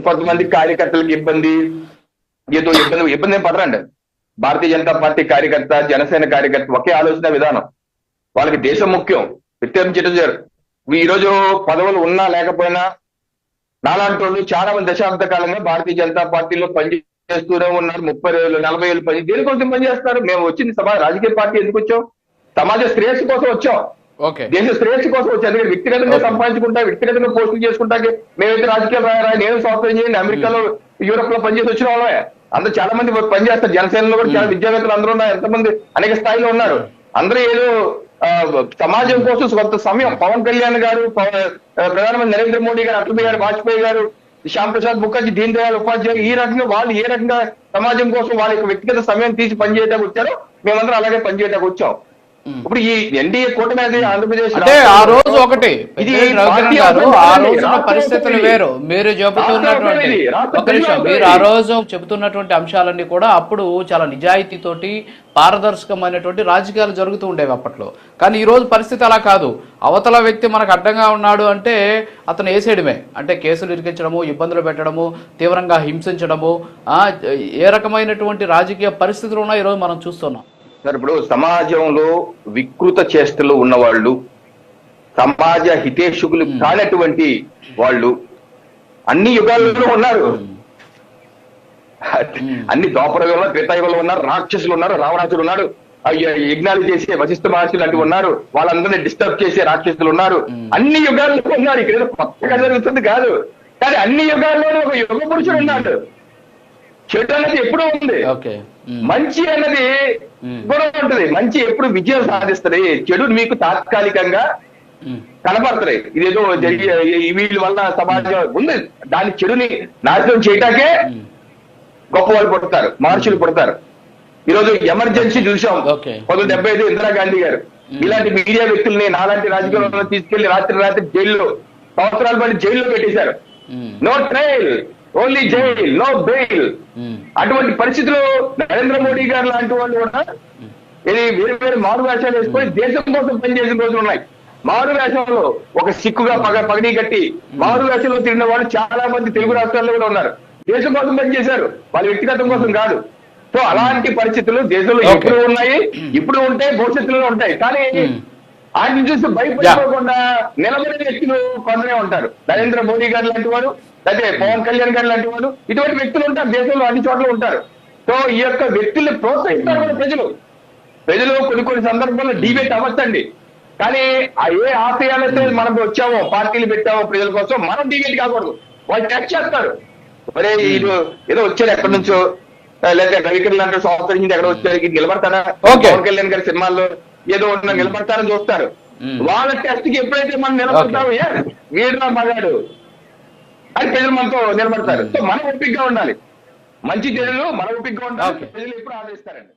కొంతమంది కార్యకర్తలకు ఇబ్బంది, ఏదో ఇబ్బంది ఏం పడరండి. భారతీయ జనతా పార్టీ కార్యకర్త, జనసేన కార్యకర్త ఒకే ఆలోచన విధానం. వాళ్ళకి దేశం ముఖ్యం. వ్యక్తిగతం ఈ రోజు పదవులు ఉన్నా లేకపోయినా నాలాంటి వాళ్ళు చాలా మంది దశాబ్ద కాలంగా భారతీయ జనతా పార్టీలో పనిచేస్తూనే ఉన్నారు. 30 ఏళ్ళు 40 ఏళ్ళు పని దేనికోసం పనిచేస్తారు. మేము వచ్చింది రాజకీయ పార్టీ ఎందుకు వచ్చాం? సమాజ శ్రేయస్సు కోసం వచ్చాం. దేశ శ్రేయస్సు కోసం వచ్చాం. ఎందుకంటే వ్యక్తిగతంగా సంపాదించుకుంటా, వ్యక్తిగతంగా పోస్టులు చేసుకుంటాకి మేమైతే రాజకీయాలు రాయరా, నేను సాఫ్ట్వేర్ చేయండి, అమెరికాలో యూరోప్ లో పనిచేసి వచ్చిన వాళ్ళే. అందరూ చాలా మంది పనిచేస్తారు. జనసేనలో కూడా చాలా విద్యావేత్తలు అందరూ ఉన్నారు. ఎంతమంది అనేక స్థాయిలో ఉన్నారు. అందరూ ఏదో సమాజం కోసం కొంత సమయం పవన్ కళ్యాణ్ గారు, ప్రధానమంత్రి నరేంద్ర మోడీ గారు, అటల్ బిహారీ వాజ్పేయి గారు, శ్యామ్ ప్రసాద్ ముఖర్జీ, దీన్ దయాళ్ ఉపాధ్యాయులు ఈ రకంగా వాళ్ళు ఏ రకంగా సమాజం కోసం వాళ్ళ యొక్క వ్యక్తిగత సమయం తీసి పనిచేయడానికి వచ్చారో మేమందరం అలాగే పనిచేయడానికి వచ్చాం. ఇప్పుడు ఈ ఎన్డీఏ కూటమి ఆంధ్రప్రదేశ్ అంటే ఆ రోజు ఒకటి ఇది ఆ రోజున పరిస్థితులు వేరు. మీరు చెబుతున్నటువంటి ఒక నిమిషం, మీరు ఆ రోజు చెబుతున్నటువంటి అంశాలన్నీ కూడా అప్పుడు చాలా నిజాయితీతోటి పారదర్శకమైనటువంటి రాజకీయాలు జరుగుతూ ఉండేవి అప్పట్లో. కానీ ఈ రోజు పరిస్థితి అలా కాదు. అవతల వ్యక్తి మనకు అడ్డంగా ఉన్నాడు అంటే అతను వేసేయడమే, అంటే కేసులు ఇరికించడము, ఇబ్బందులు పెట్టడము, తీవ్రంగా హింసించడము, ఏ రకమైనటువంటి రాజకీయ పరిస్థితులు ఉన్నాయి ఈరోజు మనం చూస్తున్నాం. సార్, ఇప్పుడు సమాజంలో వికృత చేష్టలు ఉన్నవాళ్ళు, సమాజ హితేషుకులు కానటువంటి వాళ్ళు అన్ని యుగాల్లో ఉన్నారు. అన్ని ద్వాపరయుగంలో, త్రేతాయుగంలో ఉన్నారు. రాక్షసులు ఉన్నారు, రావణాసుడు ఉన్నాడు, యజ్ఞాలు చేసే వశిష్ఠ మహర్షులు లాంటివి ఉన్నారు. వాళ్ళందరినీ డిస్టర్బ్ చేసే రాక్షసులు ఉన్నారు. అన్ని యుగాల్లో ఉన్నారు. ఇక్కడ ఏదో కొత్తగా జరుగుతుంది కాదు, కానీ అన్ని యుగాల్లోనూ ఒక యుగ పురుషుడు ఉన్నాడు. చెడు అనేది ఎప్పుడూ ఉంది, మంచి అన్నది కూడా ఉంటది. మంచి ఎప్పుడు విజయం సాధిస్తుంది, చెడు మీకు తాత్కాలికంగా కనపడుతుంది. ఇదేదో వీళ్ళ వల్ల సమాజం ఉంది, దాని చెడుని నాశనం చేయటాకే గొప్ప వాళ్ళు పుడతారు, మహర్షులు పుడతారు. ఈరోజు ఎమర్జెన్సీ చూసాం 1975 ఇందిరాగాంధీ గారు ఇలాంటి మీడియా వ్యక్తుల్ని నాలాంటి రాజకీయాల్లో తీసుకెళ్లి రాత్రి జైల్లో సంవత్సరాల పాటు జైల్లో పెట్టేశారు. No trial, only jail, no bail. అటువంటి పరిస్థితుల్లో నరేంద్ర మోడీ గారు లాంటి వాళ్ళు కూడా ఇది వేరు వేరు మారు వేషాలు వేసుకొని దేశం కోసం పనిచేసిన రోజులు ఉన్నాయి. మారు వేషంలో ఒక సిక్కుగా పగడి కట్టి మారు వేషంలో తిరిగిన వాళ్ళు చాలా మంది తెలుగు రాష్ట్రాల్లో కూడా ఉన్నారు. దేశం కోసం పనిచేశారు, వాళ్ళ వ్యక్తిగతం కోసం కాదు. సో అలాంటి పరిస్థితులు దేశంలో ఎప్పుడు ఉన్నాయి, ఇప్పుడు ఉంటాయి, భవిష్యత్తులో ఉంటాయి. కానీ ఆయన చూసి భయపడిపోకుండా నిలబడిన వ్యక్తులు కొందరే ఉంటారు. నరేంద్ర మోడీ గారు లాంటి వాడు, అయితే పవన్ కళ్యాణ్ గారు లాంటి వాడు, ఇటువంటి వ్యక్తులు ఉంటారు దేశంలో అన్ని చోట్ల ఉంటారు. సో ఈ యొక్క వ్యక్తుల్ని ప్రోత్సహిస్తారు కూడా ప్రజలు కొన్ని సందర్భాల్లో డిబేట్ అవ్వచ్చండి. కానీ ఏ ఆశయాలైతే మనం వచ్చామో, పార్టీలు పెట్టామో ప్రజల కోసం, మనం డిబేట్ కాకూడదు. వాళ్ళు టచ్ చేస్తారు, మరే ఏదో వచ్చారు ఎక్కడి నుంచో, లేదా రవికిరణ్ లాంటి సంవత్సరం నుంచి ఎక్కడ వచ్చారు, నిలబడతారా పవన్ కళ్యాణ్ గారి సినిమాల్లో ఏదో నిలబడతారని చూస్తారు. వాళ్ళ టెస్ట్ కి ఎప్పుడైతే మనం నిలబడతామో వీడినా మగాడు అని ప్రజలు మనతో నిలబడతారు. సో మనం ఓపికగా ఉండాలి, మంచి ప్రజలు మన ఓపికగా ఉండాలి. ప్రజలు ఎప్పుడు ఆదరిస్తారండి.